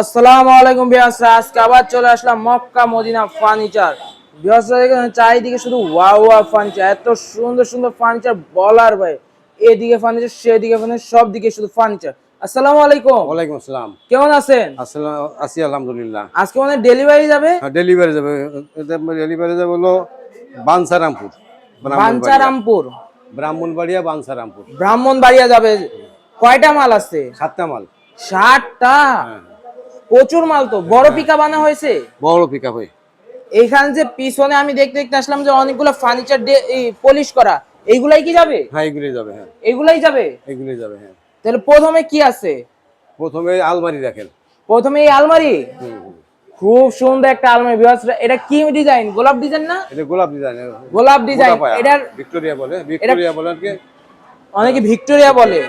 আসসালামু আলাইকুম ভিউয়ার্স, আজকে আবার চলে আসলাম মক্কা মদিনা ফার্নিচার। ভিউয়ার্স এখানে চারিদিকে শুধু ওয়াও ওয়াও ফার্নিচার, এত সুন্দর সুন্দর ফার্নিচার বলার ভাই। এদিকে ফার্নিচার, সেদিকে ফার্নিচার, সব দিকে শুধু ফার্নিচার। আসসালামু আলাইকুম। ওয়ালাইকুম আসসালাম। কেমন আছেন? আছি আলহামদুলিল্লাহ। আজকে মানে ডেলিভারি যাবে? হ্যাঁ, ডেলিভারি যাবে হলো বাঞ্ছারামপুর, ব্রাহ্মণবাড়িয়া। বাঞ্ছারামপুর। বাঞ্ছারামপুর। ব্রাহ্মণবাড়িয়া যাবে। কয়টা মাল আছে? 7টা মাল। 60টা? হ্যাঁ, প্রচুর মাল তো। বড় হ্যাঁ। পিকা বানা হয়েছে? বড় পিকআপ হয়। এইখানে যে পিছনে আমি দেখতে দেখতে আসলাম যে অনেকগুলো ফার্নিচার পলিশ করা, এইগুলাই কি যাবে? হ্যাঁ, এগুলোই যাবে। হ্যাঁ, এগুলাই যাবে। এগুলোই যাবে। হ্যাঁ, তাহলে প্রথমে কি আছে? প্রথমে আলমারি দেখেন। প্রথমে এই আলমারি। হুম, হুম। খুব সুন্দর একটা আলমারি ভিউয়ার্স। এটা কি ডিজাইন? গোলাপ ডিজাইন না? এটা গোলাপ ডিজাইন। গোলাপ ডিজাইন। এটার ভিক্টোরিয়া বলে আর কি। অনেকে ভিক্টোরিয়া বলে।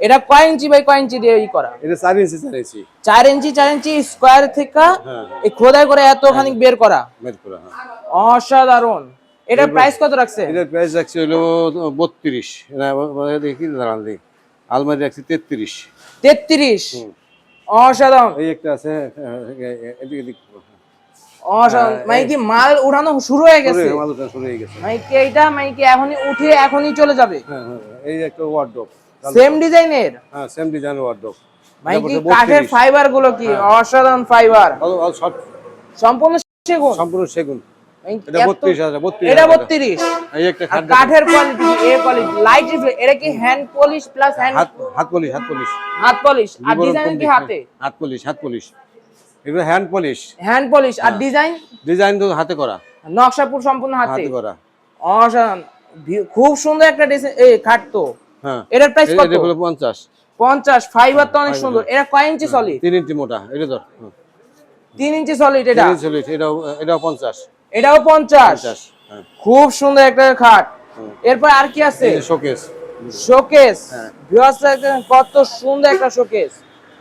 এটা কয় ইঞ্চি বাই কয় ইঞ্চি দিয়ে করা? এটা 4 ইঞ্চি 4 ইঞ্চি। 4 ইঞ্চি 4 ইঞ্চি স্কয়ার থেকে হ্যাঁ, এই খোদাই করে এতখানি বের করা। বের করা। হ্যাঁ, অসাধারণ। এটার প্রাইস কত রাখছে? এটার প্রাইস রাখছে হলো 32। দেখি দাঁড়ান দেখি। আলমারি রাখছি 33। 33। হুম। অসাধারণ। এই একটা আছে। এদিকে অসাধারণ। মানে কি মাল উঠানো শুরু হয়ে গেছে? শুরু হয়ে গেছে। মানে কি এইটা মানে কি এখনই উঠে এখনই চলে যাবে? হ্যাঁ, হ্যাঁ। এই একটা ওয়ার্ডরোব। সেম ডিজাইনের? হ্যাঁ, সেম ডিজাইন ওয়ার্ডরোব। মানে কি কাঠের ফাইবার গুলো কি অসাধারণ ফাইবার? All short. সম্পূর্ণ সেগুন? সম্পূর্ণ সেগুন। মানে এটা 32,000। এটা 32। এই একটা আর কাঠের কোয়ালিটি এ কোয়ালিটি লাইট রিফ্লেক্ট। এটা কি হ্যান্ড পলিশ প্লাস হ্যান্ড হাত পলিশ। হাত পলিশ আর ডিজাইন কি হাতে? হাত পলিশ। এগুলো হ্যান্ড পলিশ। হ্যান্ড পলিশ আর ডিজাইন? ডিজাইন তো হাতে করা। নকশাপুর সম্পূর্ণ হাতে করা। অসাধারণ। খুব সুন্দর একটা ডিজাইন এই খাট তো। হ্যাঁ। এটার প্রাইস কত? এটা হলো 50। 50। ফাইবার তো অনেক সুন্দর। এটা কয় ইঞ্চি সলিড? 3 ইঞ্চি মোটা। এটা ধর। 3 ইঞ্চি সলিড এটা? 3 ইঞ্চি সলিড। এটাও 50। এটাও 50। হ্যাঁ। খুব সুন্দর একটা খাট। এরপর আর কি আছে? এই শোকেস। শোকেস। হ্যাঁ। ভিউয়ার্স দেখেন কত সুন্দর একটা শোকেস।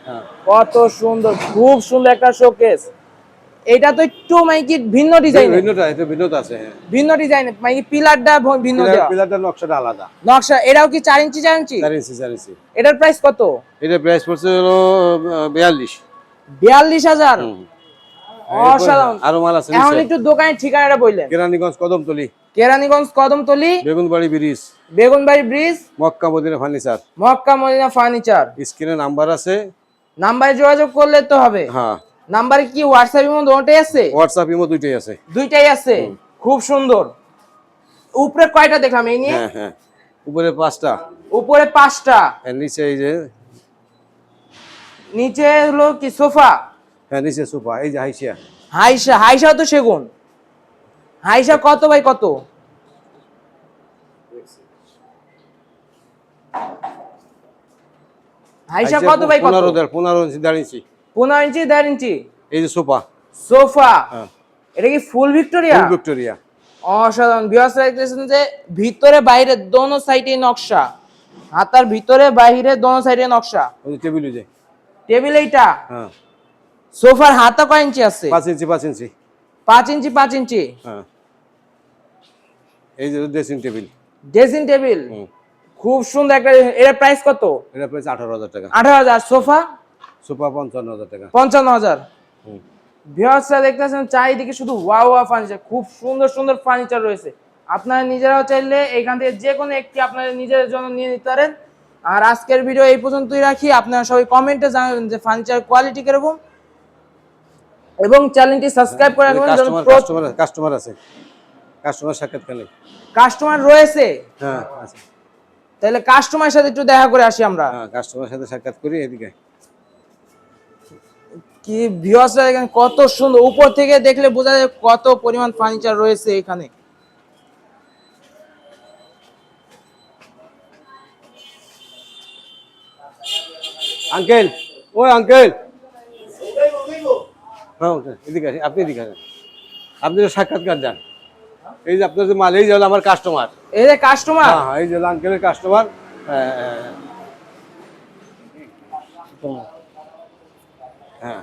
হ্যাঁ। কত সুন্দর, খুব সুন্দর একটা শোকেস। এটা তো একটু মানে কি ভিন্ন ডিজাইন। ভিন্নতা আছে। হ্যাঁ। ভিন্ন ডিজাইন মানে কি পিলারটা ভিন্ন দেওয়া। পিলারটার নকশাটা আলাদা। নকশা এটাও কি 4 ইঞ্চি 4 ইঞ্চি? 4 ইঞ্চি 4 ইঞ্চি। এটার প্রাইস কত? এটার প্রাইস পড়ছে হলো 42। 42,000। অসাধারণ। আরো মাল আছে। এখন একটু দোকানের ঠিকানাটা বললেন। Keraniganj Kadamtali. Keraniganj Kadamtali, Begunbari bridge, Begunbari bridge, Makka Madina furniture. Makka Madina furniture. স্ক্রিনে নাম্বার আছে। নাম্বারে যোগাযোগ করলে তো হবে। হ্যাঁ। নাম্বারে কি হোয়াটসঅ্যাপ ইমো দুটোই আছে? হোয়াটসঅ্যাপ ইমো দুইটাই আছে। দুইটাই আছে। খুব সুন্দর। উপরে কয়টা দেখলাম এই নিয়ে? হ্যাঁ, হ্যাঁ। উপরে 5টা। উপরে 5টা। আর নিচে এই যে। নিচে হলো কি সোফা? হ্যাঁ, নিচে সোফা। এই যে হাইসিয়া। হাইসা তো সেগুন। হাইসা কত বাই কত? হাইসা কত বাই কত? 15 ইঞ্চি 1.5 ইঞ্চি। 15 ইঞ্চি 1.5 ইঞ্চি। এই যে সোফা। সোফা। হ্যাঁ। এটা কি ফুল ভিক্টোরিয়া? ফুল ভিক্টোরিয়া। অসাধারণ। ভিউয়ার্স দেখতেছেন যে ভিতরে বাইরে দোনো সাইডে নকশা। হাতার ভিতরে বাইরে দোনো সাইডে নকশা। ওই টেবিল যে। টেবিল এইটা? হ্যাঁ। সোফার হাতা কয় ইঞ্চি আছে? 5 ইঞ্চি 5 ইঞ্চি। 5 ইঞ্চি 5 ইঞ্চি। হ্যাঁ। এই যে ড্রেসিং টেবিল। Dressing table. খুব সুন্দর একটা। এর প্রাইস কত? এটা প্রাইস 18,000 টাকা। 18,000। সোফা? সোফা 55,000 টাকা। 55,000। ভিউয়ার্সরা দেখতেছেন চারিদিকে শুধু ওয়াও ওয়াও ফার্নিচার। খুব সুন্দর সুন্দর ফার্নিচার রয়েছে। আপনারা নিজেরাও চাইলে এখান থেকে যে কোনো একটি আপনারা নিজের জন্য নিয়ে নিতে পারেন। আর আজকের ভিডিও এই পর্যন্তই রাখি। আপনারা সবাই কমেন্টে জানাবেন যে ফার্নিচার কোয়ালিটি কিরকম এবং চ্যানেলটি সাবস্ক্রাইব করে রাখবেন। কাস্টমার আছে। কাস্টমার সাক্ষাৎকার নেই। কাস্টমার রয়েছে? হ্যাঁ, আছে। তাহলে কাস্টমারের সাথে একটু দেখা করে আসি আমরা। হ্যাঁ, কাস্টমারের সাথে সাক্ষাৎ করি এদিকে। কি ভিউয়ার্সরা দেখেন কত সুন্দর। উপর থেকে দেখলে বোঝা যায় কত পরিমাণ ফার্নিচার রয়েছে এখানে। আঙ্কেল, ওই আঙ্কেল। হ্যাঁ, এদিকে আসেন। আপনি এদিকে আসেন। আপনি তো সাক্ষাৎকার দেন। এই যে আপনার যে মাল, এই যে হলো আমার কাস্টমার। এই যে কাস্টমার? হ্যাঁ, এই যে আঙ্কেলের কাস্টমার। হ্যাঁ।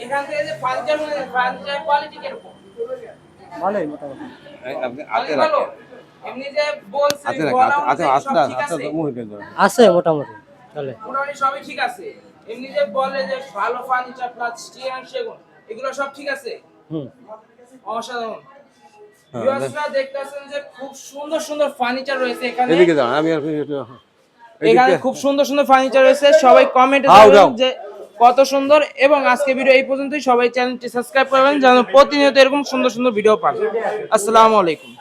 এখান থেকে যে ফার্নিচার কোয়ালিটি কিরকম? ভালোই মোটামুটি। আপনি হাতে রাখেন। এমনি যে বলছি হাতে রাখেন। বলা আচ্ছা, অনুযায়ী সব আচ্ছা, ঠিক আচ্ছা, আছে? মুহিত দেন। আছে মোটামুটি চলে। মোটামুটি সবই ঠিক আছে। এমনি যে বলে যে ভালো ফার্নিচার প্লাস স্টিল সেগুন এগুলো সব ঠিক আছে? হুম। অসাধারণ। হ্যাঁ, ভিউয়ার্সরা দেখতেছেন যে খুব সুন্দর সুন্দর ফার্নিচার রয়েছে এখানে। এদিকে দাঁড়ান, আমি আর এখানে খুব সুন্দর সুন্দর ফার্নিচার রয়েছে, সবাই কমেন্টে দাও, জানাবেন দাও। যে কত সুন্দর। এবং আজকে ভিডিও এই পর্যন্তই, সবাই চ্যানেলটি সাবস্ক্রাইব করবেন যেন প্রতিনিয়ত এরকম সুন্দর সুন্দর ভিডিও পান। আসসালামু আলাইকুম।